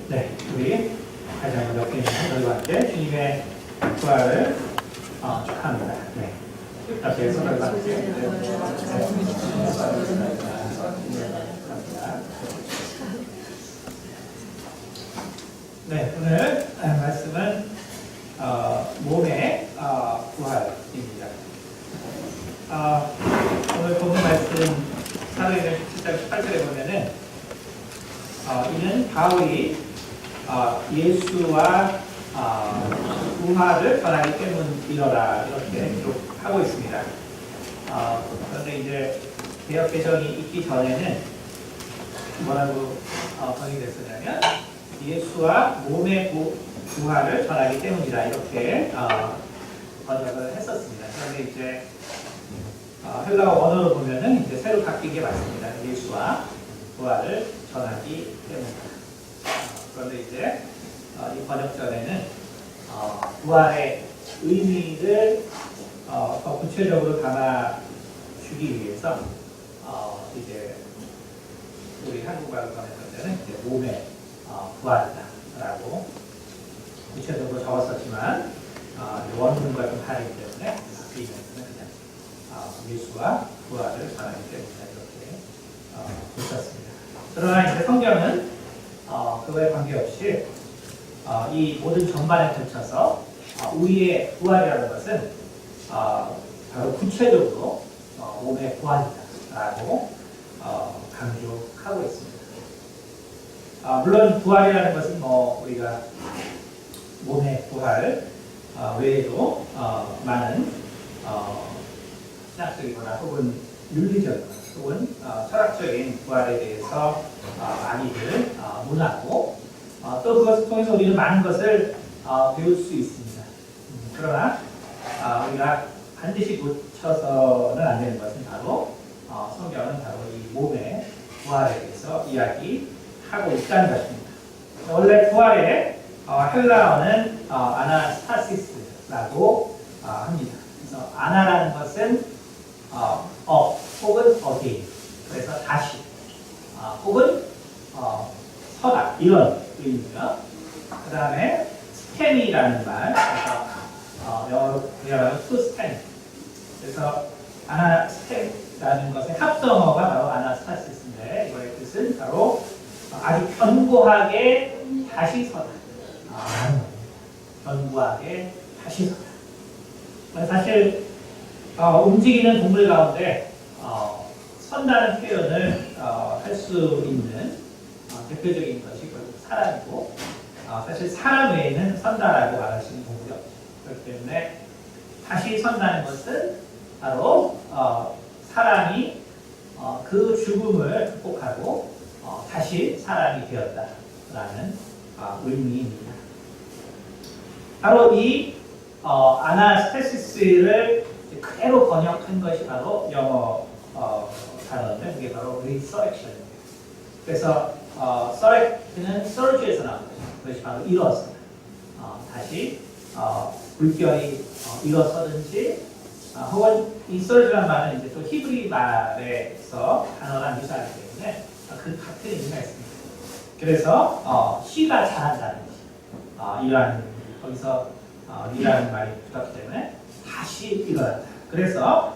네, 우리 다시 한번 옆에 있는 저희와 함께 주님의 부활을 축하합니다. 네, 옆에 손을 함께 네, 오늘 말씀은 몸의 부활입니다. 오늘 본문 말씀 사도행전 17장 18절에 보면은 이는 바울이 예수와 부활을 전하기 때문이더라 이렇게 기록하고 있습니다. 그런데 이제 개역 개정이 있기 전에는 뭐라고 번역이 됐었냐면 예수와 몸의 부활을 전하기 때문이다 이렇게 번역을 했었습니다. 그런데 이제 헬라어 원어로 보면은 이제 새로 바뀐 게 맞습니다. 예수와 부활을 전하기 때문이다. 그런데 이제 이 번역전에는 부활의 의미를 더 구체적으로 담아주기 위해서 이제 우리 한국말로 번역할 이제 몸의 부활이다라고 구체적으로 적었었지만 원문과 좀 다르기 때문에 그 이면에는 그냥 예수와 부활을 전하기 때문이다 이렇게 붙였습니다. 그러나 이제 성경은 그거에 관계없이 이 모든 전반에 걸쳐서 우리의 부활이라는 것은 바로 구체적으로 몸의 부활이다라고 강조하고 있습니다. 물론 부활이라는 것은 우리가 몸의 부활 외에도 많은 신학적이거나 혹은 윤리적이거나 혹은 철학적인 부활에 대해서 많이들 문하고 또 그것을 통해서 우리는 많은 것을 배울 수 있습니다. 그러나 우리가 반드시 놓쳐서는 안 되는 것은 바로 성경은 바로 이 몸의 부활에 대해서 이야기하고 있다는 것입니다. 원래 부활의 헬라어는 아나스타시스라고 합니다. 그래서 아나라는 것은 혹은 again, 그래서 다시 혹은 서다 이런 의미고요. 그 다음에 스탠이라는 말, 그래서 영어로 to stand. 그래서 아나스탠이라는 것의 합성어가 바로 아나스타시스인데 이거의 뜻은 바로 아주 견고하게 다시 서다. 견고하게 다시 서다. 사실 움직이는 동물 가운데 선다는 표현을 할 수 있는 대표적인 것이 결국 사람이고 사실 사람 외에는 선다라고 말할 수 있는 동물이 없죠. 그렇기 때문에 다시 선다는 것은 바로 사람이 그 죽음을 극복하고 다시 사람이 되었다라는 의미입니다. 바로 이 아나스테시스를 그대로 번역한 것이 바로 영어 단어인데 그게 바로 resurrection입니다. 그래서 surrect는 surge에서 나온 거죠. 그것이 바로 일어서다. 다시 물결이 일어서든지 혹은 이 surge라는 말은 이제 또 히브리 말에서 단어랑 유사하기 때문에 그 같은 의미가 있습니다. 그래서 씨가 자란다든지 이러한 거기서 이라는 말이 붙었기 때문에 다시 일어났다. 그래서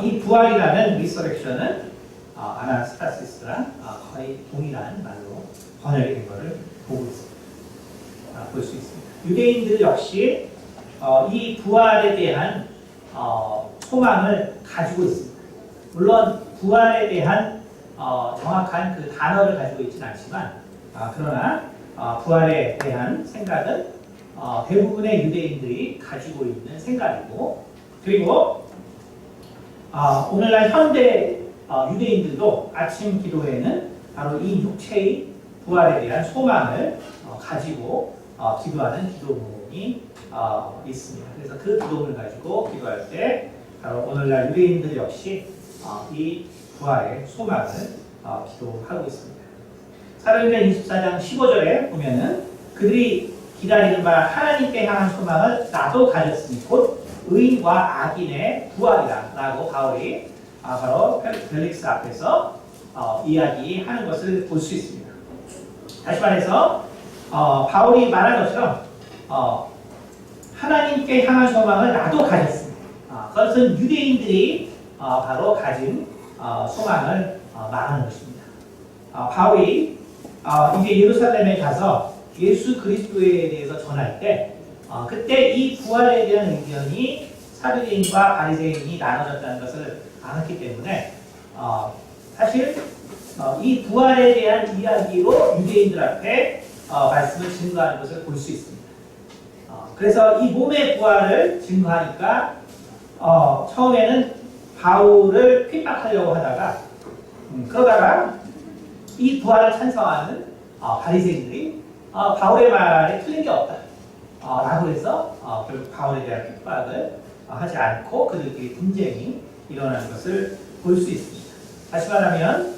이 부활이라는 resurrection은 아나스타시스랑 거의 동일한 말로 번역이 된 것을 보고 있습니다. 볼 수 있습니다. 유대인들 역시 이 부활에 대한 소망을 가지고 있습니다. 물론 부활에 대한 정확한 그 단어를 가지고 있지는 않지만 그러나 부활에 대한 생각은 대부분의 유대인들이 가지고 있는 생각이고 그리고 오늘날 현대 유대인들도 아침 기도에는 바로 이 육체의 부활에 대한 소망을 가지고 기도하는 기도문이 있습니다. 그래서 그 기도문을 가지고 기도할 때 바로 오늘날 유대인들 역시 이 부활의 소망을 기도하고 있습니다. 사도행전 24장 15절에 보면은 그들이 기다리는 바 하나님께 향한 소망을 나도 가졌으니 곧 의인과 악인의 부활이다 라고 바울이 바로 펠릭스 앞에서 이야기하는 것을 볼 수 있습니다. 다시 말해서 바울이 말한 것처럼 하나님께 향한 소망을 나도 가졌습니다. 그것은 유대인들이 바로 가진 소망을 말하는 것입니다. 바울이 이제 예루살렘에 가서 예수 그리스도에 대해서 전할 때 그때 이 부활에 대한 의견이 사두개인과 바리새인이 나눠졌다는 것을 알았기 때문에 사실 이 부활에 대한 이야기로 유대인들 앞에 말씀을 증거하는 것을 볼 수 있습니다. 그래서 이 몸의 부활을 증거하니까 처음에는 바울을 핍박하려고 하다가 그러다가 이 부활을 찬성하는 바리새인들이 바울의 말에 틀린 게 없다 라고 해서 결국 바울에 대한 핍박을 하지 않고 그들끼리 분쟁이 일어나는 것을 볼 수 있습니다. 다시 말하면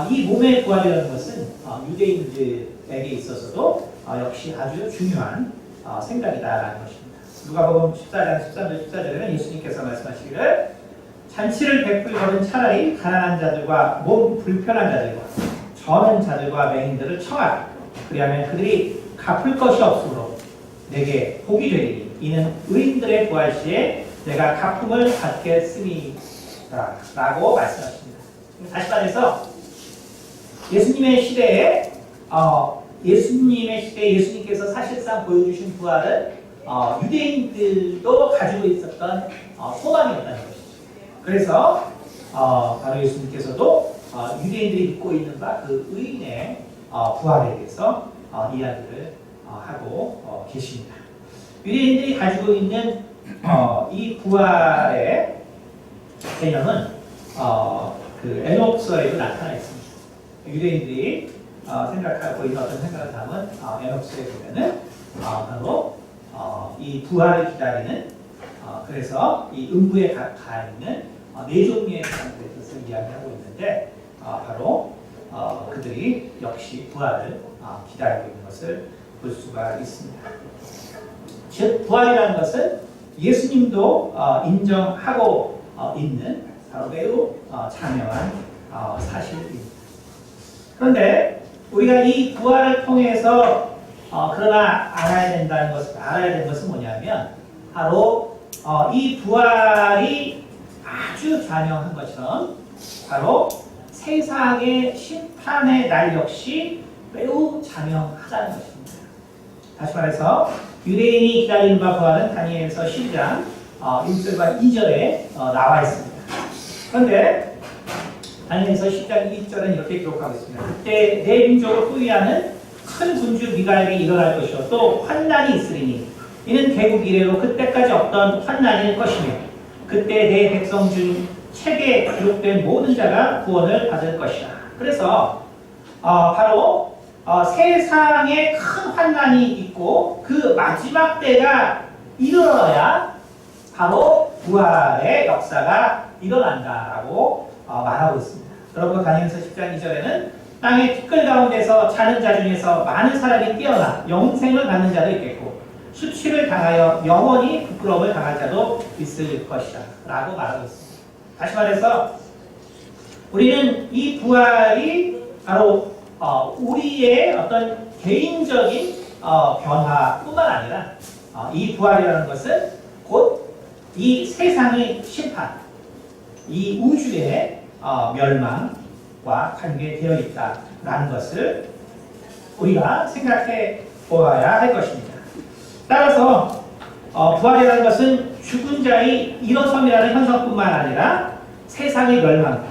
이 몸의 부활이라는 것은 유대인들에게 있어서도 역시 아주 중요한 생각이다라는 것입니다. 누가복음 14장 13절 14절에는 예수님께서 말씀하시기를 잔치를 베풀거든 차라리 가난한 자들과 몸 불편한 자들과 저는 자들과 맹인들을 청하라. 그리하면 그들이 갚을 것이 없으므로 내게 복이 되리니 이는 의인들의 부활 시에 내가 갚음을 받겠으니라 라고 말씀하십니다. 다시 말해서 예수님의 시대에 예수님께서 사실상 보여주신 부활은 유대인들도 가지고 있었던 소망이었다는 것이죠. 그래서 바로 예수님께서도 유대인들이 믿고 있는 바 그 의인의 부활에 대해서 이야기를 하고 계십니다. 유대인들이 가지고 있는 이 부활의 개념은 그 에녹서에도 나타나 있습니다. 유대인들이 생각하고 있는 어떤 생각을 담은 에녹서에 보면은 바로 이 부활을 기다리는 그래서 이 음부에 가 있는 네 종류의 사람들에 대해서 이야기하고 있는데 바로 그들이 역시 부활을 기다리고 있는 것을 볼 수가 있습니다. 즉 부활이라는 것은 예수님도 인정하고 있는 바로 매우 자명한 사실입니다. 그런데 우리가 이 부활을 통해서 그러나 알아야 되는 것은 뭐냐면 바로 이 부활이 아주 자명한 것처럼 바로 세상의 심판의 날 역시 매우 자명하다는 것입니다. 다시 말해서 유대인이 기다리는 바 부활은 다니엘서 12장 1절과 2절에 나와 있습니다. 그런데 다니엘서 10장 1절은 이렇게 기록하고 있습니다. 그때 내 민족을 후위하는 큰 군주 미가엘이 일어날 것이요 또 환난이 있으리니 이는 개국 이래로 그때까지 없던 환난일 것이며 그때 내 백성 중 책에 기록된 모든 자가 구원을 받을 것이다. 그래서 바로 세상에 큰 환난이 있고 그 마지막 때가 이르러야 바로 부활의 역사가 일어난다라고 말하고 있습니다. 여러분 다니엘서 10장 2절에는 땅의 티끌 가운데서 자는 자 중에서 많은 사람이 깨어나 영생을 받는 자도 있겠고 수치를 당하여 영원히 부끄러움을 당할 자도 있을 것이다 라고 말하고 있습니다. 다시 말해서 우리는 이 부활이 바로 우리의 어떤 개인적인 변화뿐만 아니라 이 부활이라는 것은 곧 이 세상의 심판, 이 우주의 멸망과 관계되어 있다라는 것을 우리가 생각해 보아야 할 것입니다. 따라서 부활이라는 것은 죽은 자의 일어섬이라는 현상뿐만 아니라 세상의 멸망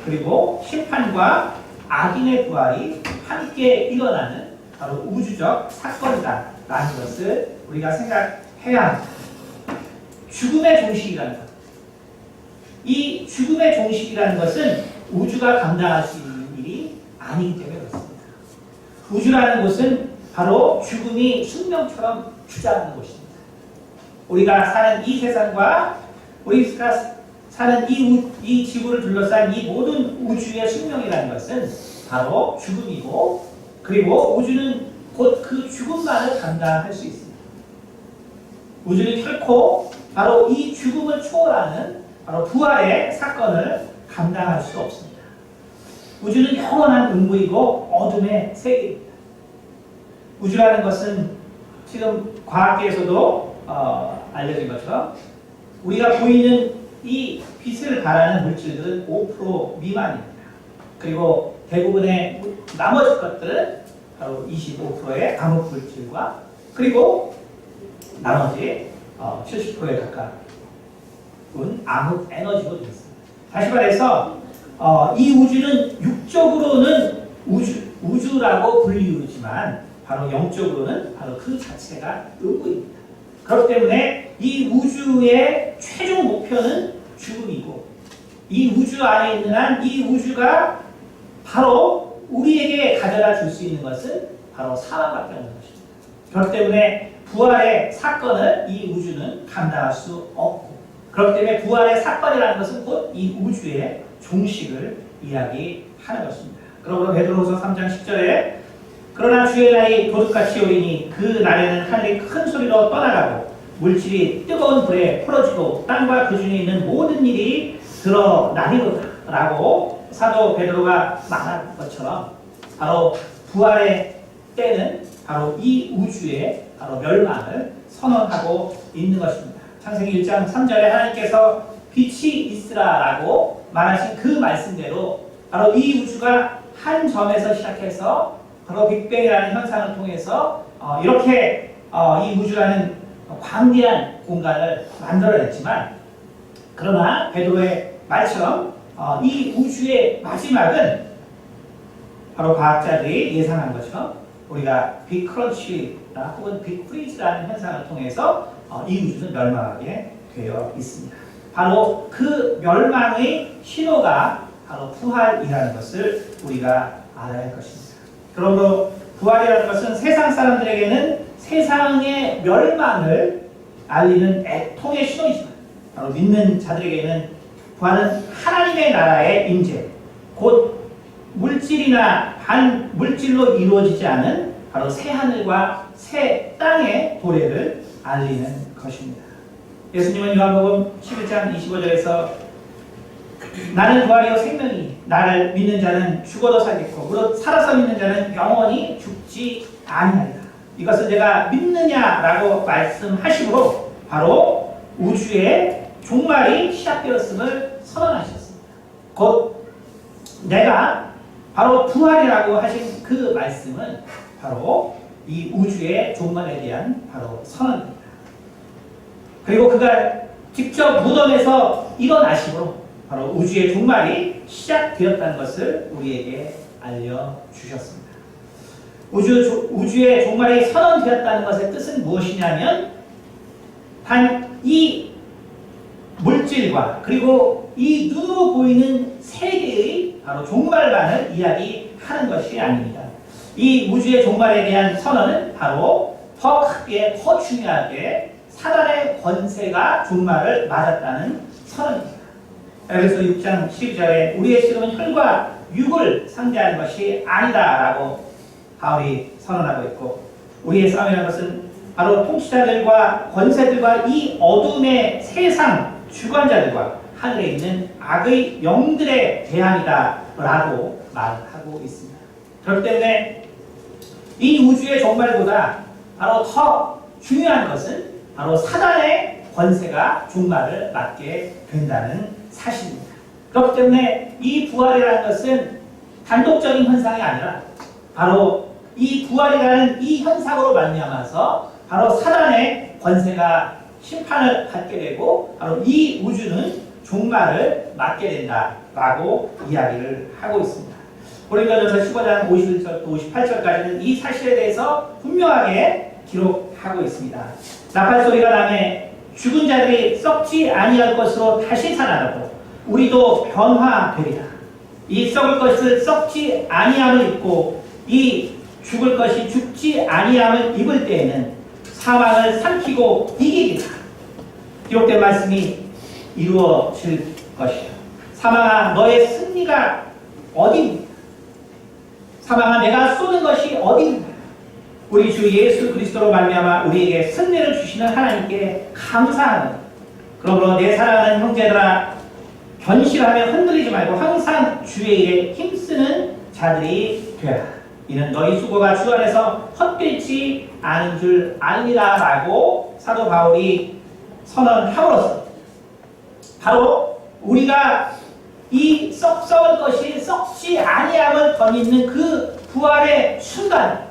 그리고 심판과 악인의 부활이 함께 일어나는 바로 우주적 사건이다라는 것을 우리가 생각해야 합니다. 죽음의 종식이라는 것. 이 죽음의 종식이라는 것은 우주가 감당할 수 있는 일이 아니기 때문에 그렇습니다. 우주라는 곳은 바로 죽음이 숙명처럼 주장하는 곳입니다. 우리가 사는 이 세상과 우리가 사는 이 지구를 둘러싼 이 모든 우주의 숙명이라는 것은 바로 죽음이고 그리고 우주는 곧 그 죽음만을 감당할 수 있습니다. 우주는 결코 바로 이 죽음을 초월하는 바로 부활의 사건을 감당할 수 없습니다. 우주는 영원한 음부이고 어둠의 세계입니다. 우주라는 것은 지금 과학계에서도 알려진 것처럼 우리가 보이는 이 빛을 발하는 물질들은 5% 미만입니다. 그리고 대부분의 나머지 것들은 바로 25%의 암흑 물질과 그리고 나머지 70%에 가까운 암흑 에너지로 되어 있습니다. 다시 말해서 이 우주는 육적으로는 우주라고 불리우지만 바로 영적으로는 바로 그 자체가 음부입니다. 그렇기 때문에 이 우주의 최종 목표는 죽음이고 이 우주 안에 있는 한 이 우주가 바로 우리에게 가져다 줄 수 있는 것은 바로 사망밖에 없는 것입니다. 그렇기 때문에 부활의 사건을 이 우주는 감당할 수 없고 그렇기 때문에 부활의 사건이라는 것은 곧 이 우주의 종식을 이야기하는 것입니다. 그러므로 베드로후서 3장 10절에 그러나 주의 날이 도둑같이 오리니 그 날에는 하늘이 큰 소리로 떠나가고 물질이 뜨거운 불에 풀어지고 땅과 그 중에 있는 모든 일이 드러나리로다 라고 사도 베드로가 말한 것처럼 바로 부활의 때는 바로 이 우주의 바로 멸망을 선언하고 있는 것입니다. 창세기 1장 3절에 하나님께서 빛이 있으라라고 말하신 그 말씀대로 바로 이 우주가 한 점에서 시작해서 바로 빅뱅이라는 현상을 통해서 이렇게 이 우주라는 광대한 공간을 만들어냈지만 그러나 베드로의 말처럼 이 우주의 마지막은 바로 과학자들이 예상한 것처럼 우리가 빅크런치나 혹은 빅프리즈라는 현상을 통해서 이 우주는 멸망하게 되어 있습니다. 바로 그 멸망의 신호가 바로 부활이라는 것을 우리가 알아야 할 것입니다. 그러므로 부활이라는 것은 세상 사람들에게는 세상의 멸망을 알리는 애통의 신호이지만 바로 믿는 자들에게는 부활은 하나님의 나라의 임재, 곧 물질이나 반물질로 이루어지지 않은 바로 새 하늘과 새 땅의 도래를 알리는 것입니다. 예수님은 요한복음 11장 25절에서 나는 부활이요 생명이 나를 믿는 자는 죽어도 살겠고 무릇 살아서 믿는 자는 영원히 죽지 아니하리라. 이것을 내가 믿느냐라고 말씀하시므로 바로 우주의 종말이 시작되었음을 선언하셨습니다. 곧 내가 바로 부활이라고 하신 그 말씀은 바로 이 우주의 종말에 대한 바로 선언입니다. 그리고 그가 직접 무덤에서 일어나심으로 바로 우주의 종말이 시작되었다는 것을 우리에게 알려주셨습니다. 우주의 종말이 선언되었다는 것의 뜻은 무엇이냐면 단 이 물질과 그리고 이 눈으로 보이는 세계의 바로 종말만을 이야기하는 것이 아닙니다. 이 우주의 종말에 대한 선언은 바로 더 크게 더 중요하게 사단의 권세가 종말을 맞았다는 선언입니다. 그래서 6장 12절에 우리의 씨름은 혈과 육을 상대하는 것이 아니다라고 바울이 선언하고 있고 우리의 싸움이라는 것은 바로 통치자들과 권세들과 이 어둠의 세상 주관자들과 하늘에 있는 악의 영들에 대함이다 라고 말하고 있습니다. 그렇기 때문에 이 우주의 종말보다 바로 더 중요한 것은 바로 사단의 권세가 종말을 맞게 된다는 사실입니다. 그렇기 때문에 이 부활이라는 것은 단독적인 현상이 아니라 바로 이 부활이라는 이 현상으로 말미암아서 바로 사단의 권세가 심판을 받게 되고 바로 이 우주는 종말을 맞게 된다라고 이야기를 하고 있습니다. 고린도전서 15장 51절부터 58절까지는 이 사실에 대해서 분명하게 기록하고 있습니다. 나팔 소리가 나매 죽은 자들이 썩지 아니할 것으로 다시 살아나고 우리도 변화되리라. 이 썩을 것을 썩지 아니함을 입고 이 죽을 것이 죽지 아니함을 입을 때에는 사망을 삼키고 이기리라. 기록된 말씀이 이루어질 것이요. 사망아 너의 승리가 어디입니까? 사망아 내가 쏘는 것이 어디입니까? 우리 주 예수 그리스도로 말미암아 우리에게 승리를 주시는 하나님께 감사하는 그러므로 내 사랑하는 형제들아 견실하며 흔들리지 말고 항상 주의 일에 힘쓰는 자들이 되라. 이는 너희 수고가 주 안에서 헛되지 않은 줄 아느니라 라고 사도 바울이 선언함으로써 바로 우리가 이 썩을 것이 썩지 아니함을 덧입는 그 부활의 순간,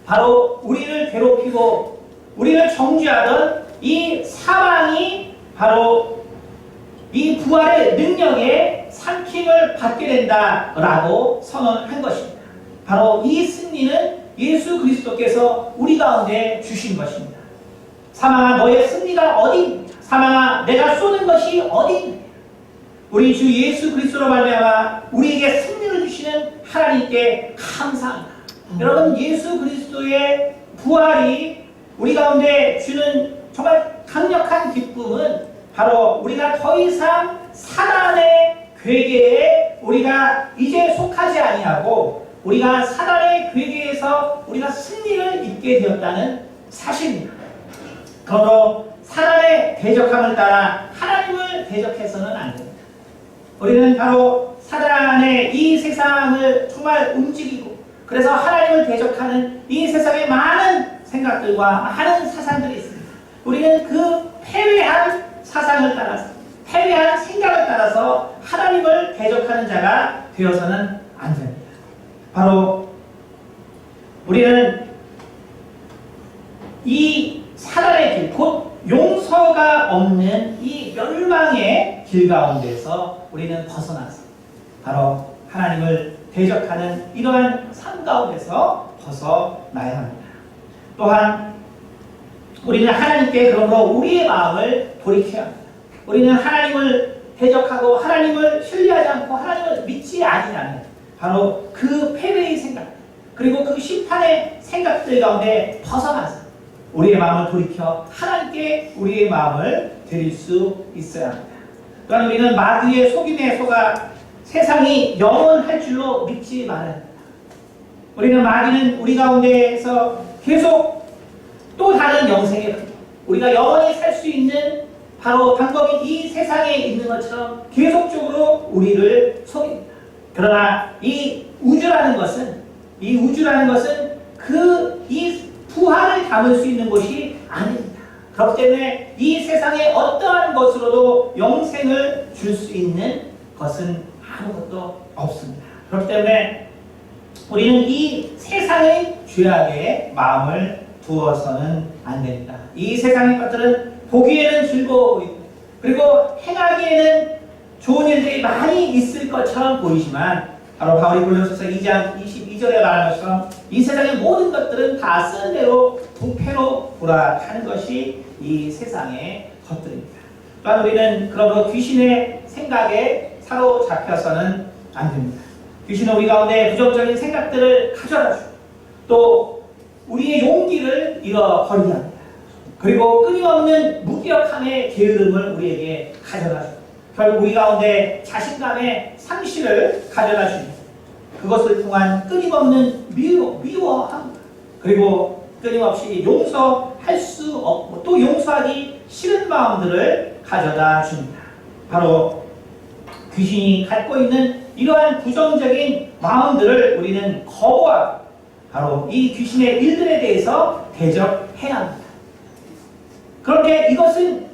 바로 우리를 괴롭히고 우리를 정죄하던 이 사망이 바로 이 부활의 능력에 삼킴을 받게 된다라고 선언한 것입니다. 바로 이 승리는 예수 그리스도께서 우리 가운데 주신 것입니다. 사망아 너의 승리가 어디 있느냐? 사망아 내가 쏘는 것이 어디 있느냐? 우리 주 예수 그리스도로 말미암아 우리에게 승리를 주시는 하나님께 감사합니다. 여러분, 예수 그리스도의 부활이 우리 가운데 주는 정말 강력한 기쁨은 바로 우리가 더 이상 사단의 괴계에 우리가 이제 속하지 아니하고 우리가 사단의 괴계에서 우리가 승리를 입게 되었다는 사실입니다. 그러므로 사단의 대적함을 따라 하나님을 대적해서는 안 됩니다. 우리는 바로 사단의 이 세상을 정말 움직이고 그래서 하나님을 대적하는 이 세상에 많은 생각들과 많은 사상들이 있습니다. 우리는 그 패배한 사상을 따라서 패배한 생각을 따라서 하나님을 대적하는 자가 되어서는 안 됩니다. 바로 우리는 이 사단의 길, 곧 용서가 없는 이 멸망의 길 가운데서 우리는 벗어나서 바로 하나님을 대적하는 이러한 삶 가운데서 벗어나야 합니다. 또한 우리는 하나님께 그러므로 우리의 마음을 돌이켜야 합니다. 우리는 하나님을 대적하고 하나님을 신뢰하지 않고 하나님을 믿지 아니하는 바로 그 패배의 생각 그리고 그 심판의 생각들 가운데 벗어나서 우리의 마음을 돌이켜 하나님께 우리의 마음을 드릴 수 있어야 합니다. 또한 우리는 마귀의 속임에 속아 세상이 영원할 줄로 믿지 말아야 합니다. 우리는 마귀는 우리 가운데에서 계속 또 다른 영생의 우리가 영원히 살 수 있는 바로 방법이 이 세상에 있는 것처럼 계속적으로 우리를 속입니다. 그러나 이 우주라는 것은 이 부활을 담을 수 있는 곳이 아닙니다. 그렇기 때문에 이 세상의 어떠한 것으로도 영생을 줄 수 있는 것은 아무것도 없습니다. 그렇기 때문에 우리는 이 세상의 죄악에 마음을 두어서는 안 됩니다. 이 세상의 것들은 보기에는 즐거워 보이고 그리고 행하기에는 좋은 일들이 많이 있을 것처럼 보이지만 바로 바울이 골로새서 2장 22절에 말한 것처럼 이 세상의 모든 것들은 다 쓰는 대로 부패로 돌아가는 것이 이 세상의 것들입니다. 또한 우리는 그러므로 귀신의 생각에 사로잡혀서는 안 됩니다. 귀신은 우리 가운데 부정적인 생각들을 가져다 주고 또 우리의 용기를 잃어버리게 합니다. 그리고 끊임없는 무기력함의 게으름을 우리에게 가져다 주고 결국 우리 가운데 자신감의 상실을 가져다 줍니다. 그것을 통한 끊임없는 미워함 그리고 끊임없이 용서할 수 없고 또 용서하기 싫은 마음들을 가져다 줍니다. 바로 귀신이 갖고 있는 이러한 부정적인 마음들을 우리는 거부하고 바로 이 귀신의 일들에 대해서 대적해야 합니다. 그런데 이것은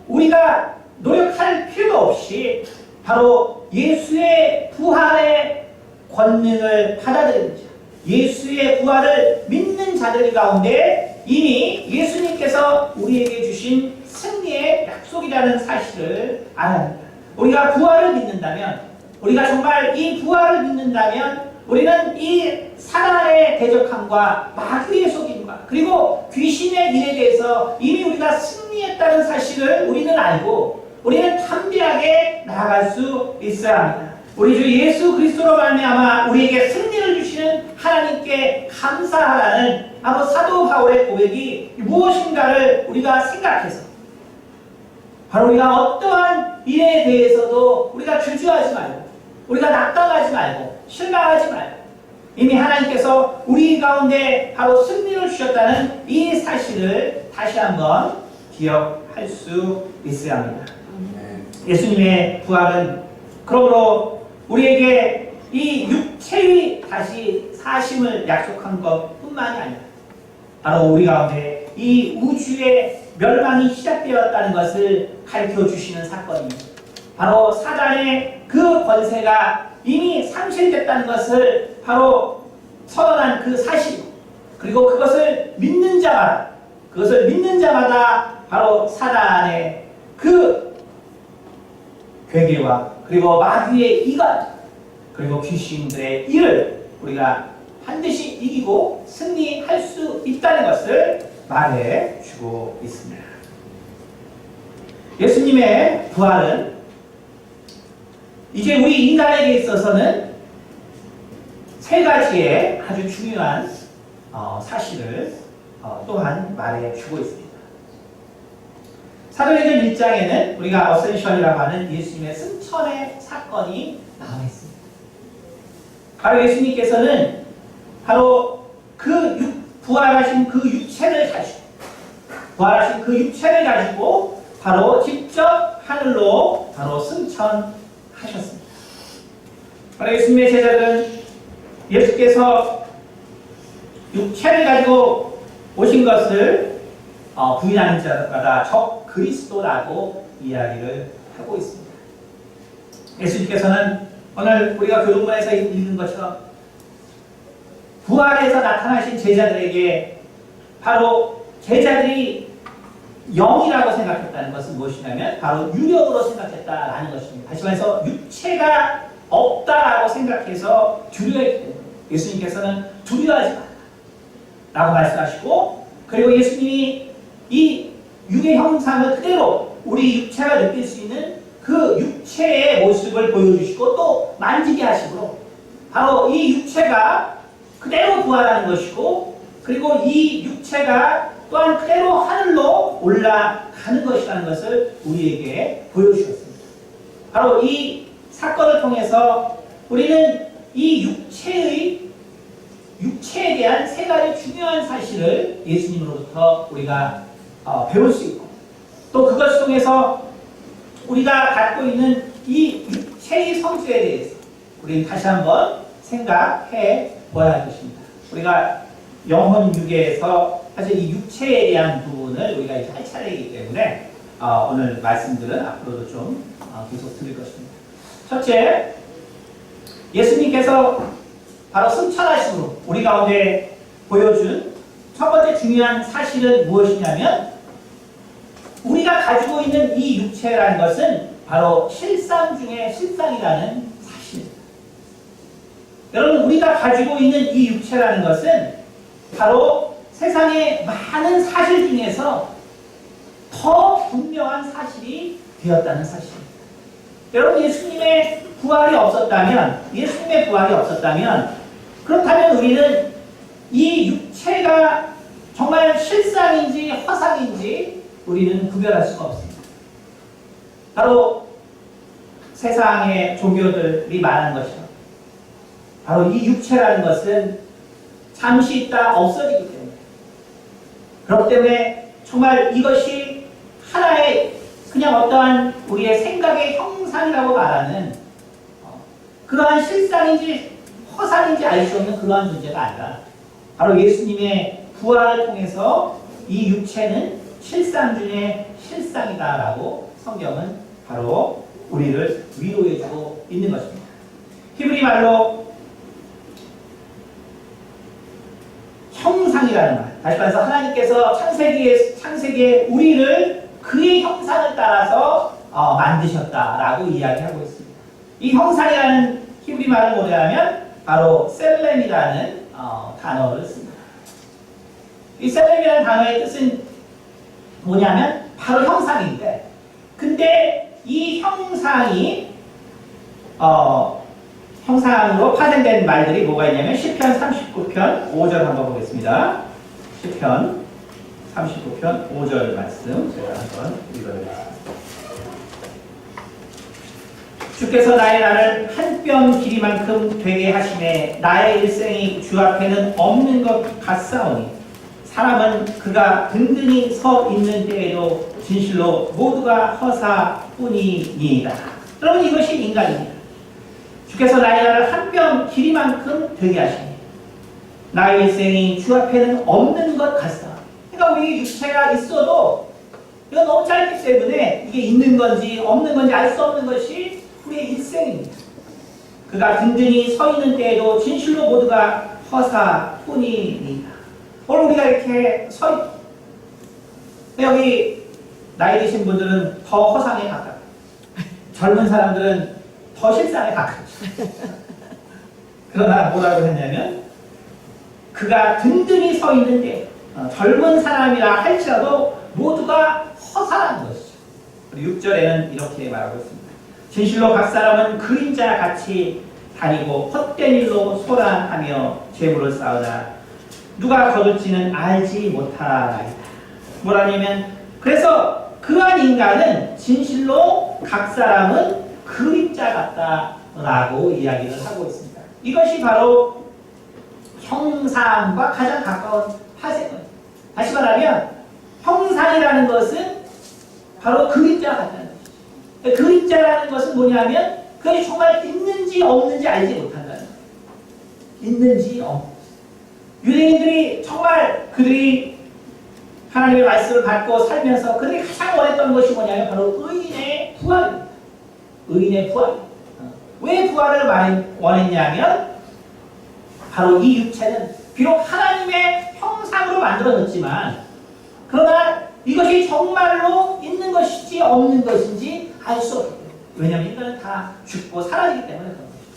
우리가 노력할 필요가 없이 바로 예수의 부활의 권능을 받아들이는 자, 예수의 부활을 믿는 자들 가운데 이미 예수님께서 우리에게 주신 승리의 약속이라는 사실을 알아야 합니다. 우리가 부활을 믿는다면, 우리가 정말 이 부활을 믿는다면 우리는 이 사단의 대적함과 마귀의 속임과 그리고 귀신의 일에 대해서 이미 우리가 승리했다는 사실을 우리는 알고 우리는 담대하게 나아갈 수 있어야 합니다. 우리 주 예수 그리스도로 말미암아 우리에게 승리를 주시는 하나님께 감사하라는 바로 사도 바울의 고백이 무엇인가를 우리가 생각해서 바로 우리가 어떠한 일에 대해서도 우리가 주저하지 말고 우리가 낙담하지 말고 실망하지 말고 이미 하나님께서 우리 가운데 바로 승리를 주셨다는 이 사실을 다시 한번 기억할 수 있어야 합니다. 예수님의 부활은 그러므로 우리에게 이 육체의 다시 사심을 약속한 것뿐만이 아니라 바로 우리 가운데 이 우주의 멸망이 시작되었다는 것을 가르쳐 주시는 사건입니다. 바로 사단의 그 권세가 이미 상실됐다는 것을 바로 선언한 그 사실, 그리고 그것을 믿는 자마다 바로 사단의 그 괴계와 그리고 마귀의 이관, 그리고 귀신들의 일을 우리가 반드시 이기고 승리할 수 있다는 것을 말해 주고 있습니다. 예수님의 부활은 이제 우리 인간에게 있어서는 세 가지의 아주 중요한 사실을 또한 말해 주고 있습니다. 사도행전 1장에는 우리가 어센션이라고 하는 예수님의 승천의 사건이 나와 있습니다. 바로 예수님께서는 바로 부활하신 그 육체를 가지고 바로 직접 하늘로 바로 승천하셨습니다. 바로 예수님의 제자들은 예수께서 육체를 가지고 오신 것을 부인하는 자마다 적 그리스도라고 이야기를 하고 있습니다. 예수님께서는 오늘 우리가 교동문에서 읽는 것처럼 부활해서 나타나신 제자들에게 바로 제자들이 영이라고 생각했다는 것은 무엇이냐면 바로 유력으로 생각했다라는 것입니다. 다시 말해서 육체가 없다라고 생각해서 두려워했기 때문에 예수님께서는 두려워하지 마라 라고 말씀하시고, 그리고 예수님이 이 육의 형상을 그대로 우리 육체가 느낄 수 있는 그 육체의 모습을 보여주시고 또 만지게 하시므로 바로 이 육체가 그대로 부활하는 것이고, 그리고 이 육체가 또한 그대로 하늘로 올라가는 것이라는 것을 우리에게 보여주셨습니다. 바로 이 사건을 통해서 우리는 이 육체에 대한 세 가지 중요한 사실을 예수님으로부터 우리가 배울 수 있고, 또 그것을 통해서 우리가 갖고 있는 이 육체의 성질에 대해서 우리는 다시 한번 생각해 보아야 할 것입니다. 우리가 영혼 유계에서 사실 이 육체에 대한 부분을 우리가 이제 할 차례이기 때문에 오늘 말씀들은 앞으로도 좀 계속 드릴 것입니다. 첫째, 예수님께서 바로 승천하심으로 우리 가운데 보여준 첫 번째 중요한 사실은 무엇이냐면, 우리가 가지고 있는 이 육체라는 것은 바로 실상 중에 실상이라는 사실입니다. 여러분, 우리가 가지고 있는 이 육체라는 것은 바로 세상의 많은 사실 중에서 더 분명한 사실이 되었다는 사실입니다. 여러분, 예수님의 부활이 없었다면, 그렇다면 우리는 이 육체가 정말 실상인지 허상인지 우리는 구별할 수가 없습니다. 바로 세상의 종교들이 말하는 것이죠. 바로 이 육체라는 것은 잠시 있다 없어지기 때문에, 그렇기 때문에 정말 이것이 하나의 그냥 어떠한 우리의 생각의 형상이라고 말하는 그러한 실상인지 허상인지 알 수 없는 그러한 문제가 아니라, 바로 예수님의 부활을 통해서 이 육체는 실상 중에 실상이다라고 성경은 바로 우리를 위로해주고 있는 것입니다. 히브리 말로 형상이라는 말, 다시 말해서 하나님께서 창세기에 우리를 그의 형상을 따라서 만드셨다라고 이야기하고 있습니다. 이 형상이라는 히브리 말을 뭐냐면 바로 셀렘이라는 단어를 씁니다. 이 셀렘이라는 단어의 뜻은 뭐냐면 바로 형상인데, 근데 이 형상이 형상으로 파생된 말들이 뭐가 있냐면 시편 39편 5절 한번 보겠습니다. 시편 39편 5절 말씀 제가 한번 읽어드리겠습니다. 주께서 나의 날을 한 뼘 길이만큼 되게 하심에 나의 일생이 주 앞에는 없는 것 같사오니 사람은 그가 든든히 서 있는 때에도 진실로 모두가 허사뿐이니이다. 여러분, 이것이 인간입니다. 주께서 나의 날을 한 뼘 길이만큼 되게 하시니, 나의 일생이 주 앞에는 없는 것 같다. 그러니까 우리 육체가 있어도 이거 너무 짧기 때문에 이게 있는 건지 없는 건지 알 수 없는 것이 우리의 일생입니다. 그가 든든히 서 있는 때에도 진실로 모두가 허사뿐이니라. 오늘 우리가 이렇게 서 있. 여기 나이 드신 분들은 더 허상에 가깝고 젊은 사람들은 더 실상에 가깝죠. 그러나 뭐라고 했냐면 그가 든든히 서 있는데 젊은 사람이라 할지라도 모두가 허사라는 것이죠. 6절에는 이렇게 말하고 있습니다. 진실로 각 사람은 그림자 같이 다니고 헛된 일로 소란하며 재물을 쌓으나 누가 거둘지는 알지 못하나이다. 뭐라냐면 그래서 그러한 인간은 진실로 각 사람은 그림자 같다라고 이야기를 하고 있습니다. 이것이 바로 형상과 가장 가까운 파생입니다. 다시 말하면 형상이라는 것은 바로 그림자 같다는 것이죠. 그림자라는 것은 뭐냐면 그것이 정말 있는지 없는지 알지 못한다는 거예요. 있는지 없는지. 유대인들이 정말 그들이 하나님의 말씀을 받고 살면서 그들이 가장 원했던 것이 뭐냐면 바로 의인의 부활입니다. 의인의 부활. 왜 부활을 원했냐면 바로 이 육체는 비록 하나님의 형상으로 만들어졌지만 그러나 이것이 정말로 있는 것인지 없는 것인지 알 수 없기 때문에. 왜냐하면 인간은 다 죽고 사라지기 때문에 그런 것이죠.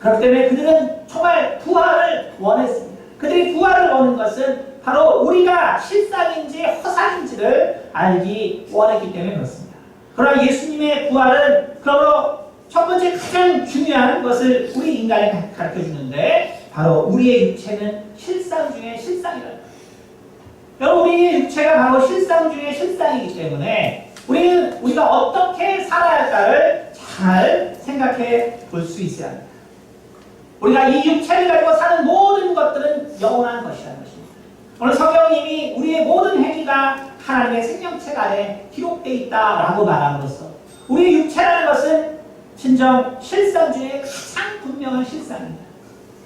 그렇기 때문에 그들은 정말 부활을 원했습니다. 그들이 부활을 원하는 것은 바로 우리가 실상인지 허상인지를 알기 원했기 때문에 그렇습니다. 그러나 예수님의 부활은 그러므로 첫 번째 가장 중요한 것을 우리 인간에 가르쳐주는데 바로 우리의 육체는 실상 중에 실상이라는 거예요. 여러분 우리의 육체가 바로 실상 중에 실상이기 때문에 우리는 우리가 어떻게 살아야 할까를 잘 생각해 볼 수 있어야 합니다. 우리가 이 육체를 가지고 사는 모든 것들은 영원한 것이라는 것입니다. 오늘 성경님이 우리의 모든 행위가 하나님의 생명책 안에 기록되어 있다라고 말함으로써 우리의 육체라는 것은 진정 실상 중에 가장 분명한 실상입니다.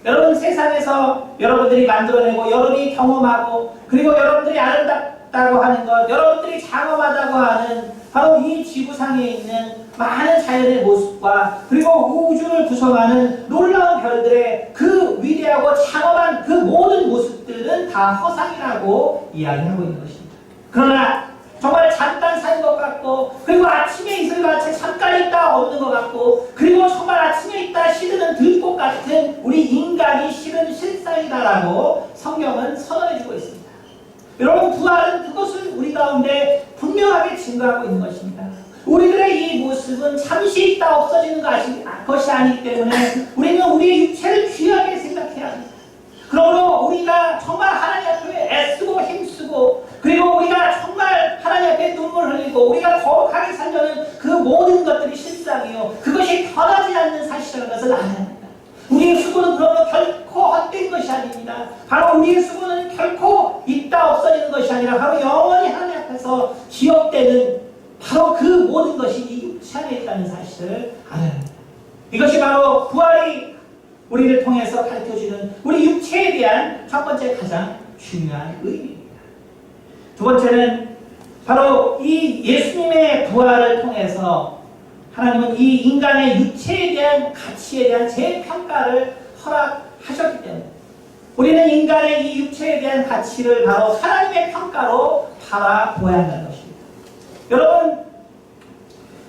여러분 세상에서 여러분들이 만들어내고 여러분이 경험하고 그리고 여러분들이 아름답다고 하는 것 여러분들이 장엄하다고 하는 바로 이 지구상에 있는 많은 자연의 모습과 그리고 우주를 구성하는 놀라운 별들의 그 위대하고 장엄한 그 모든 모습들은 다 허상이라고 이야기하고 있는 것입니다. 그러나 정말 잠깐 사는 것 같고 그리고 아침에 이슬같이 잠깐 있다 없는 것 같고 그리고 정말 아침에 있다 시드는 들꽃 같은 우리 인간이 실은 실상이다라고 성경은 선언해주고 있습니다. 여러분 부활은 그것을 우리 가운데 분명하게 증거하고 있는 것입니다. 우리들의 이 모습은 잠시 있다 없어지는 것이 아니기 때문에 우리는 우리의 육체를 귀하게 생각해야 합니다. 그러므로 우리가 정말 하나님 앞에 애쓰고 힘쓰고 그리고 우리가 정말 하나님 앞에 눈물 흘리고 우리가 거룩하게 살려는 그 모든 것들이 실상이요 그것이 변하지 않는 사실이라는 것을 알아야 합니다. 우리의 수고는 그러므로 결코 헛된 것이 아닙니다. 바로 우리의 수고는 결코 있다 없어지는 것이 아니라 바로 영원히 하나님 앞에서 기억되는 바로 그 모든 것이 이 육체 안에 있다는 사실을 알아야 합니다. 이것이 바로 부활이 우리를 통해서 가르쳐주는 우리 육체에 대한 첫 번째 가장 중요한 의미입니다. 두 번째는 바로 이 예수님의 부활을 통해서 하나님은 이 인간의 육체에 대한 가치에 대한 재평가를 허락하셨기 때문에 우리는 인간의 이 육체에 대한 가치를 바로 하나님의 평가로 바라보아야 한다는 것입니다. 여러분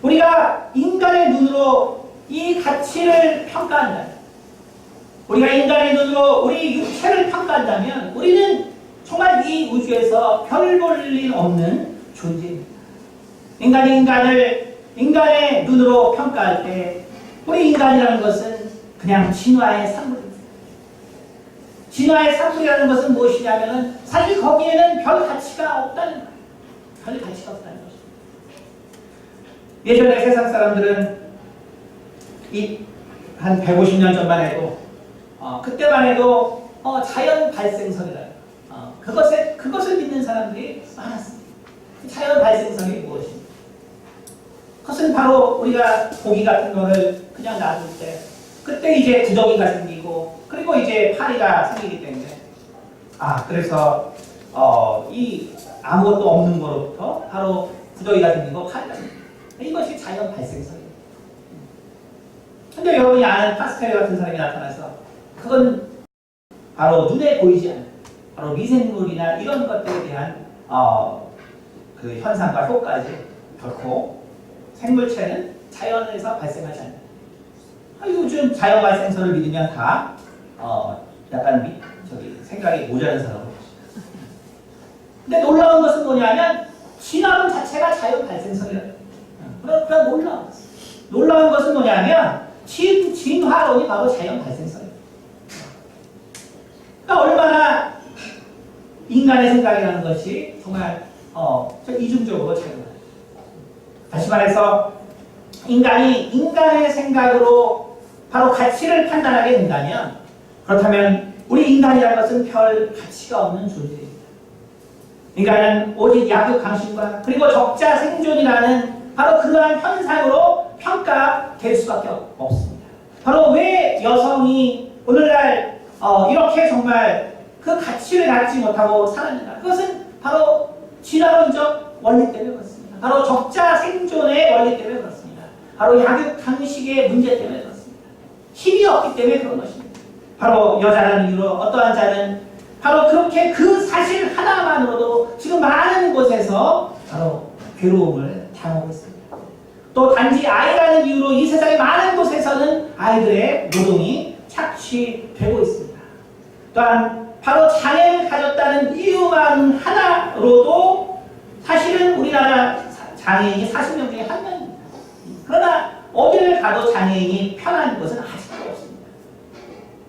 우리가 인간의 눈으로 이 가치를 평가한다면 우리가 인간의 눈으로 우리 육체를 평가한다면 우리는 정말 이 우주에서 별 볼 일 없는 존재입니다. 인간의 눈으로 평가할 때 우리 인간이라는 것은 그냥 진화의 산물입니다. 진화의 산물이라는 것은 무엇이냐면 사실 거기에는 별 가치가 없다는 거예요. 별 가치가 없다는 것입니다. 예전에 세상 사람들은 한 150년 전만 해도 그때만 해도 자연 발생설이라 그것을 믿는 사람들이 많았습니다. 자연 발생설이 무엇입니까? 그것은 바로 우리가 고기 같은 거를 그냥 놔둘 때 그때 이제 구더기가 생기고 그리고 이제 파리가 생기기 때문에 그래서 이 아무것도 없는 거로부터 바로 구더기가 생긴 거 판단. 이것이 자연 발생설이에요. 근데 여러분이 아는 파스칼 같은 사람이 나타나서 그건 바로 눈에 보이지 않는 바로 미생물이나 이런 것들에 대한 그 현상과 효과지 결코 생물체는 자연에서 발생하지 않는다. 요즘 자연 발생설을 믿으면 다 약간 생각이 모자란 사람을 근데 놀라운 것은 뭐냐면 진화론 자체가 자연 발생설이라는 거예요. 그러니까 놀라운 것은 뭐냐면 진화론이 바로 자연 발생설이에요. 그러니까 얼마나 인간의 생각이라는 것이 정말 이중적으로 작용하는 거예요. 다시 말해서 인간의 생각으로 바로 가치를 판단하게 된다면 그렇다면 우리 인간이라는 것은 별 가치가 없는 존재입니다. 인간은 오직 약육강식과 그리고 적자 생존이라는 바로 그러한 현상으로 평가될 수밖에 없습니다. 바로 왜 여성이 오늘날 이렇게 정말 그 가치를 갖지 못하고 살았는가? 그것은 바로 진화론적 원리 때문에 그렇습니다. 바로 적자 생존의 원리 때문에 그렇습니다. 바로 약육강식의 문제 때문에 그렇습니다. 힘이 없기 때문에 그런 것입니다. 바로 여자라는 이유로 어떠한 자는 바로 그렇게 그 사실 하나만으로도 지금 많은 곳에서 바로 괴로움을 당하고 있습니다. 또 단지 아이라는 이유로 이 세상의 많은 곳에서는 아이들의 노동이 착취되고 있습니다. 또한 바로 장애를 가졌다는 이유만 하나로도 사실은 우리나라 장애인이 40명 중에 1명입니다. 그러나 어디를 가도 장애인이 편한 것은 아직도 없습니다.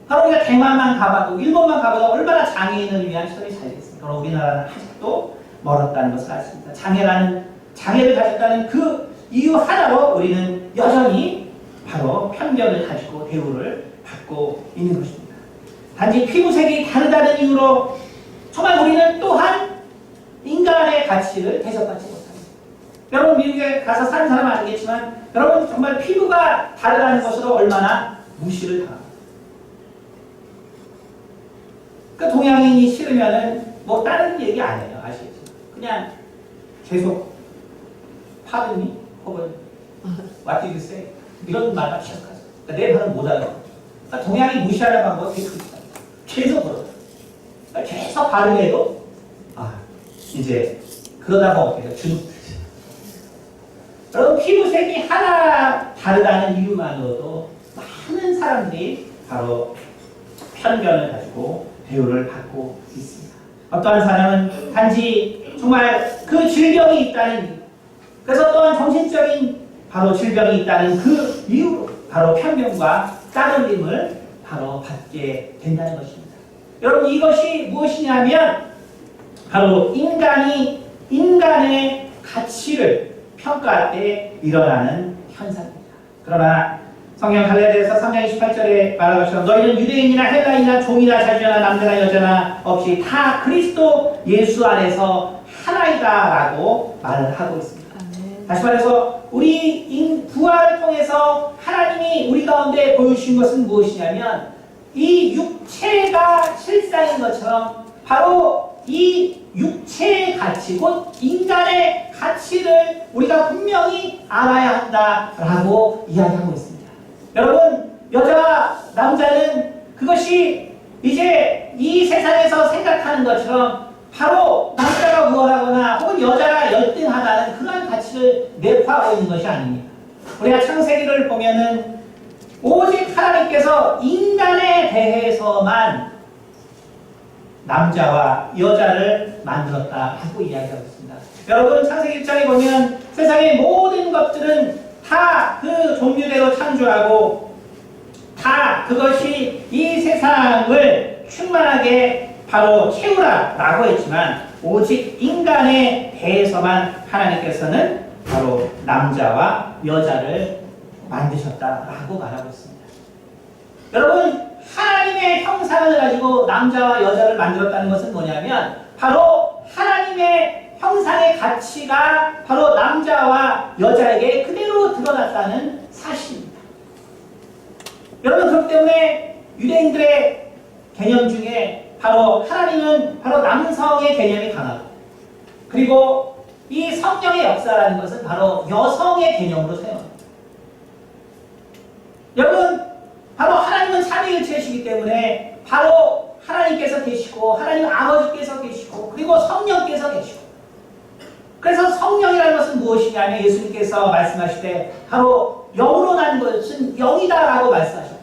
바로 우리가 대만만 가봐도 일본만 가봐도 얼마나 장애인을 위한 시설이 잘 됐습니까? 그럼 우리나라는 아직도 멀었다는 것을 알습니다. 장애를 가졌다는 그 이유 하나로 우리는 여전히 바로 편견을 가지고 대우를 받고 있는 것입니다. 단지 피부색이 다르다는 이유로 정말 우리는 또한 인간의 가치를 대접받지 못합니다. 여러분 미국에 가서 사는 사람은 알겠지만 여러분 정말 피부가 다르다는 것으로 얼마나 무시를 당합니다. 그 동양인이 싫으면은 뭐 다른 얘기 안 해요. 아시겠죠? 그냥 계속 pardon me 혹은 what did you say 이런 말만 계속 하죠. 그러니까 내 말은 못 알아요. 그러니까 동양이 무시하는 방법은 되게 크다. 계속 그러죠. 그러니까 계속 발음해도 이제 그러다가 어떻게 돼요? 여러분 피부색이 하나 다르다는 이유만으로도 많은 사람들이 바로 편견을 가지고 대우를 받고 있습니다. 어떠한 사람은 단지 정말 그 질병이 있다는 이유, 그래서 또한 정신적인 바로 질병이 있다는 그 이유로 바로 편견과 따돌림을 바로 받게 된다는 것입니다. 여러분 이것이 무엇이냐면 바로 인간의 가치를 평가할 때 일어나는 현상입니다. 그러나 성경 갈라디아서 3장 28절에 말한 것처럼 너희는 유대인이나 헬라인이나 종이나 자주나 남자나 여자나 없이 다 그리스도 예수 안에서 하나이다라고 말을 하고 있습니다. 다시 말해서 우리 부활을 통해서 하나님이 우리 가운데 보여주신 것은 무엇이냐면 이 육체가 실상인 것처럼 바로 이 육체의 가치, 곧 인간의 가치를 우리가 분명히 알아야 한다라고 이야기하고 있습니다. 여러분, 여자와 남자는 그것이 이제 이 세상에서 생각하는 것처럼 바로 남자가 우월하거나 혹은 여자가 열등하다는 그런 가치를 내포하고 있는 것이 아닙니다. 우리가 창세기를 보면은 오직 하나님께서 인간에 대해서만 남자와 여자를 만들었다 하고 이야기하고 있습니다. 여러분 창세기 1장에 보면 세상의 모든 것들은 다 그 종류대로 창조하고 다 그것이 이 세상을 충만하게 바로 채우라 라고 했지만 오직 인간에 대해서만 하나님께서는 바로 남자와 여자를 만드셨다라고 말하고 있습니다. 여러분 하나님의 형상을 가지고 남자와 여자를 만들었다는 것은 뭐냐면 바로 하나님의 형상의 가치가 바로 남자와 여자에게 그대로 드러났다는 사실입니다. 여러분 그렇기 때문에 유대인들의 개념 중에 바로 하나님은 바로 남성의 개념이 강하고, 그리고 이 성령의 역사라는 것은 바로 여성의 개념으로 사용합니다. 여러분, 바로 하나님은 삼위일체이시기 때문에 바로 하나님께서 계시고, 하나님 아버지께서 계시고, 그리고 성령께서 계시고, 그래서 성령이라는 것은 무엇이냐면 예수님께서 말씀하실 때 바로 영으로 난 것은 영이다라고 말씀하셨고,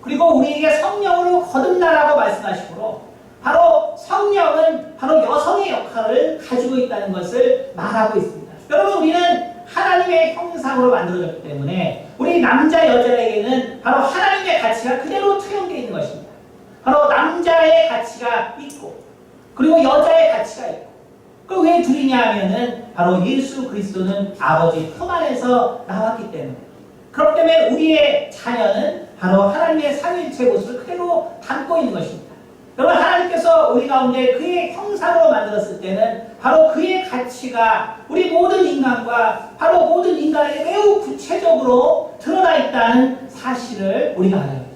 그리고 우리에게 성령으로 거듭나라고 말씀하시므로 바로 성령은 바로 여성의 역할을 가지고 있다는 것을 말하고 있습니다. 여러분, 우리는 하나님의 형상으로 만들어졌기 때문에 우리 남자 여자에게는 바로 하나님의 가치가 그대로 투영되어 있는 것입니다. 바로 남자의 가치가 있고, 그리고 여자의 가치가 있고, 그 왜 둘이냐 하면은 바로 예수 그리스도는 아버지 품 안에서 나왔기 때문에, 그렇기 때문에 우리의 자녀는 바로 하나님의 삼위일체 모습을 그대로 담고 있는 것입니다. 여러분, 하나님께서 우리 가운데 그의 형상으로 만들었을 때는 바로 그의 가치가 우리 모든 인간과 바로 모든 인간에게 매우 구체적으로 드러나 있다는 사실을 우리가 알아야 합니다.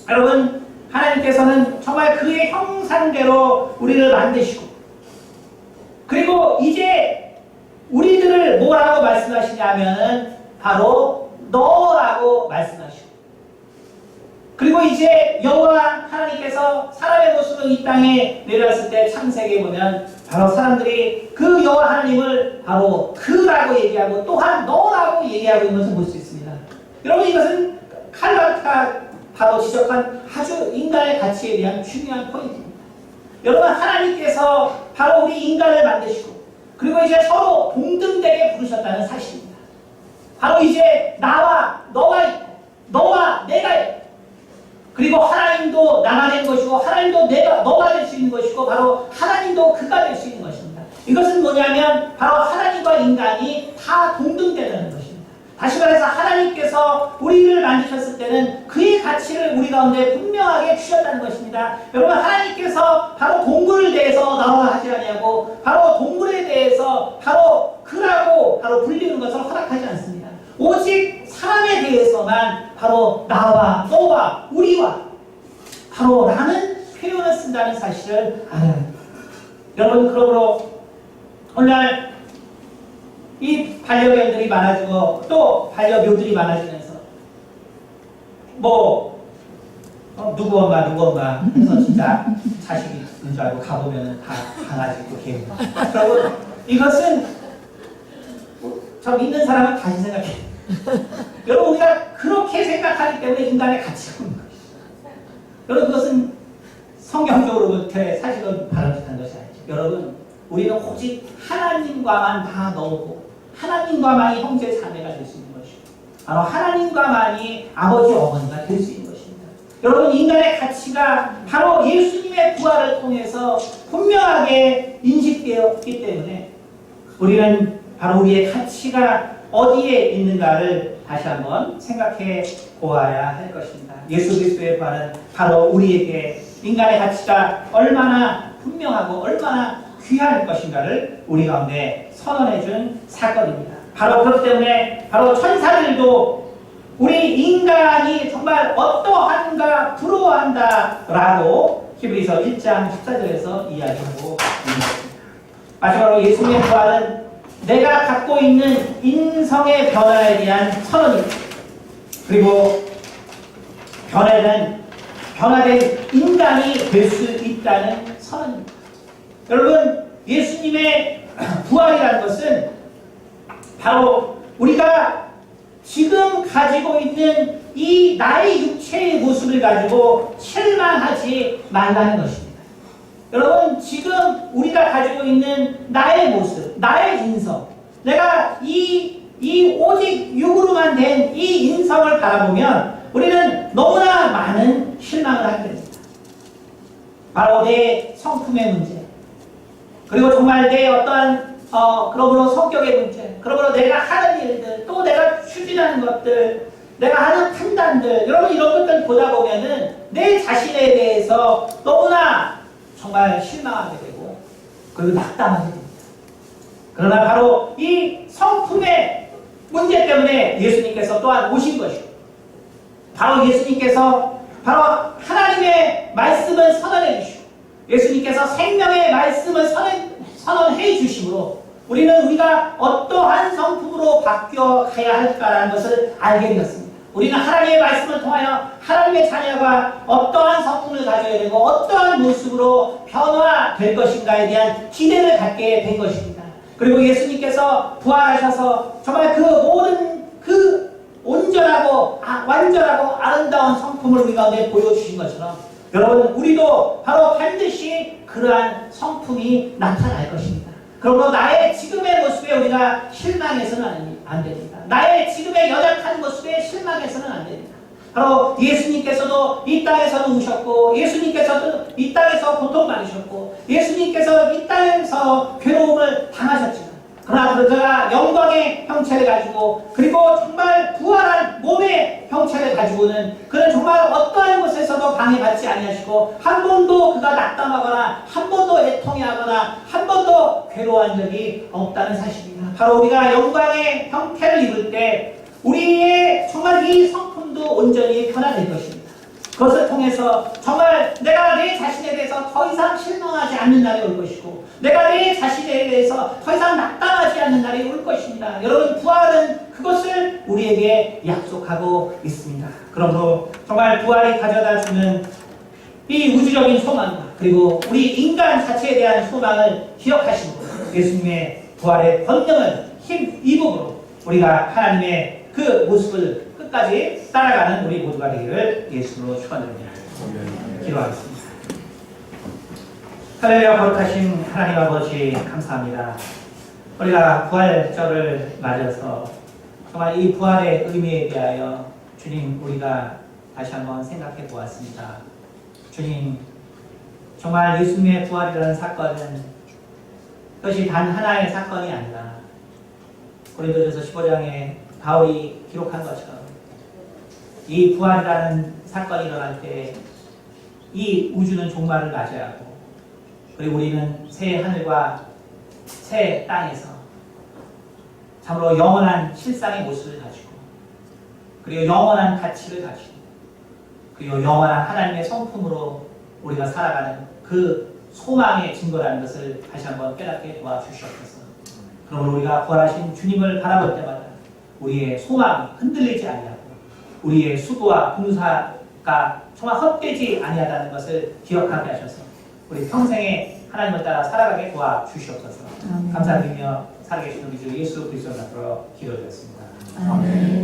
여러분, 하나님께서는 정말 그의 형상대로 우리를 만드시고, 그리고 이제 우리들을 뭐라고 말씀하시냐면은 바로 너라고 말씀하시고, 그리고 이제 여호와 하나님께서 사람의 모습으로 이 땅에 내려왔을 때 창세기에 보면 바로 사람들이 그 여호와 하나님을 바로 그라고 얘기하고 또한 너라고 얘기하고 있는 것을 볼 수 있습니다. 여러분, 이것은 칼라트가 바로 지적한 아주 인간의 가치에 대한 중요한 포인트입니다. 여러분, 하나님께서 바로 우리 인간을 만드시고, 그리고 이제 서로 동등되게 부르셨다는 사실입니다. 바로 이제 나와 너가 있고, 너와 내가 있고, 그리고 하나님도 나가 된 것이고, 하나님도 너가 될 수 있는 것이고, 바로 하나님도 그가 될 수 있는 것입니다. 이것은 뭐냐면 바로 하나님과 인간이 다 동등되는 것입니다. 다시 말해서 하나님께서 우리를 만드셨을 때는 그의 가치를 우리 가운데 분명하게 주셨다는 것입니다. 여러분, 하나님께서 바로 동물에 대해서 나와 하지 아니하고 바로 동물에 대해서 바로 그라고 바로 불리는 것을 허락하지 않습니다. 오직 사람에 대해서만 바로 나와 너와 우리와 바로 라는 표현을 쓴다는 사실을 알아야 합니다. 여러분, 그러므로 오늘날 이 반려견들이 많아지고 또 반려묘들이 많아지면서 누구 엄마 해서 진짜 자식이 있는 줄 알고 가보면 다 강아지고 개고. 여러분, 이것은 저 믿는 사람은 다시 생각해. 여러분, 우리가 그렇게 생각하기 때문에 인간의 가치가 없는 것이죠. 여러분, 그것은 성경적으로부터의 사실은 바람직한 것이 아니죠. 여러분, 우리는 오직 하나님과만 다 넣고 하나님과만이 형제 자매가 될 수 있는 것이고, 바로 하나님과만이 아버지 어머니가 될 수 있는 것입니다. 여러분, 인간의 가치가 바로 예수님의 부활을 통해서 분명하게 인식되었기 때문에 우리는 바로 우리의 가치가 어디에 있는가를 다시 한번 생각해 보아야 할 것입니다. 예수 그리스도의 부활은 바로 우리에게 인간의 가치가 얼마나 분명하고 얼마나 귀할 것인가를 우리 가운데 선언해 준 사건입니다. 바로 그렇기 때문에 바로 천사들도 우리 인간이 정말 어떠한가 부러워한다라고 히브리서 1장 14절에서 이야기하고 있는 것입니다. 마지막으로 예수님의 부활은 내가 갖고 있는 인성의 변화에 대한 선언입니다. 그리고 변화된 인간이 될 수 있다는 선언입니다. 여러분, 예수님의 부활이라는 것은 바로 우리가 지금 가지고 있는 이 나의 육체의 모습을 가지고 실망하지 말라는 것입니다. 여러분, 지금 우리가 가지고 있는 나의 모습, 나의 인성, 내가 이 오직 육으로만 된 이 인성을 바라보면 우리는 너무나 많은 실망을 하게 됩니다. 바로 내 성품의 문제, 그리고 정말 내 어떠한 그러므로 성격의 문제, 그러므로 내가 하는 일들, 또 내가 추진하는 것들, 내가 하는 판단들, 여러분, 이런 것들 보다 보면은 내 자신에 대해서 너무나 정말 실망하게 되고, 그리고 낙담하게 됩니다. 그러나 바로 이 성품의 문제 때문에 예수님께서 또한 오신 것이고, 바로 예수님께서 바로 하나님의 말씀을 선언해 주시고 예수님께서 생명의 말씀을 선언해 주심으로 우리가 어떠한 성품으로 바뀌어가야 할까라는 것을 알게 되었습니다. 우리는 하나님의 말씀을 통하여 하나님의 자녀가 어떠한 성품을 가져야 되고 어떠한 모습으로 변화될 것인가에 대한 기대를 갖게 된 것입니다. 그리고 예수님께서 부활하셔서 정말 그 모든 온전하고 완전하고 아름다운 성품을 우리 가운데 보여주신 것처럼 여러분 우리도 바로 반드시 그러한 성품이 나타날 것입니다. 그러므로 나의 지금의 모습에 우리가 실망해서는 안 됩니다. 나의 지금의 연약한 모습에 실망해서는 안 됩니다. 바로 예수님께서도 이 땅에서 누우셨고 예수님께서도 이 땅에서 고통받으셨고 예수님께서 이 땅에서 괴로움을 당하셨지만 그러나 그가 영광의 형체를 가지고 그리고 정말 부활한 몸의 형체를 가지고는 그는 정말 어떠한 곳에서도 방해받지 아니하시고 한 번도 그가 낙담하거나 한 번도 애통해하거나 한 번도 괴로워한 적이 없다는 사실입니다. 바로 우리가 영광의 형태를 입을 때 우리의 정말 이 성품도 온전히 변화될 것입니다. 그것을 통해서 정말 내가 내 자신에 대해서 더 이상 실망하지 않는 날이 올 것이고 내가 내 자신에 대해서 더 이상 낙담하지 않는 날이 올 것입니다. 여러분 부활은 그것을 우리에게 약속하고 있습니다. 그러므로 정말 부활이 가져다주는 이 우주적인 소망과 그리고 우리 인간 자체에 대한 소망을 기억하시고 예수님의 부활의 권능을 힘입음으로 우리가 하나님의 그 모습을 끝까지 따라가는 우리 모두가 되기를 예수로 축원드립니다. 기도하겠습니다. 할렐루야. 거룩하신 하나님 아버지 감사합니다. 우리가 부활절을 맞아서 정말 이 부활의 의미에 대하여 주님 우리가 다시 한번 생각해 보았습니다. 주님 정말 예수님의 부활이라는 사건은 그것이 단 하나의 사건이 아니라 고린도전서 15장에 바울이 기록한 것처럼 이 부활이라는 사건이 일어날 때 이 우주는 종말을 맞아야 하고 그리고 우리는 새 하늘과 새 땅에서 참으로 영원한 실상의 모습을 가지고 그리고 영원한 가치를 가지고 그리고 영원한 하나님의 성품으로 우리가 살아가는 그 소망의 증거라는 것을 다시 한번 깨닫게 도와주시옵소서. 그러므로 우리가 부활하신 주님을 바라볼 때마다 우리의 소망이 흔들리지 아니하고 우리의 수고와 봉사가 정말 헛되지 아니하다는 것을 기억하게 하셔서 우리 평생에 하나님을 따라 살아가게 도와주시옵소서. 감사드리며 살아계신 우리 주 예수 그리스도로 기도드렸습니다. 아멘.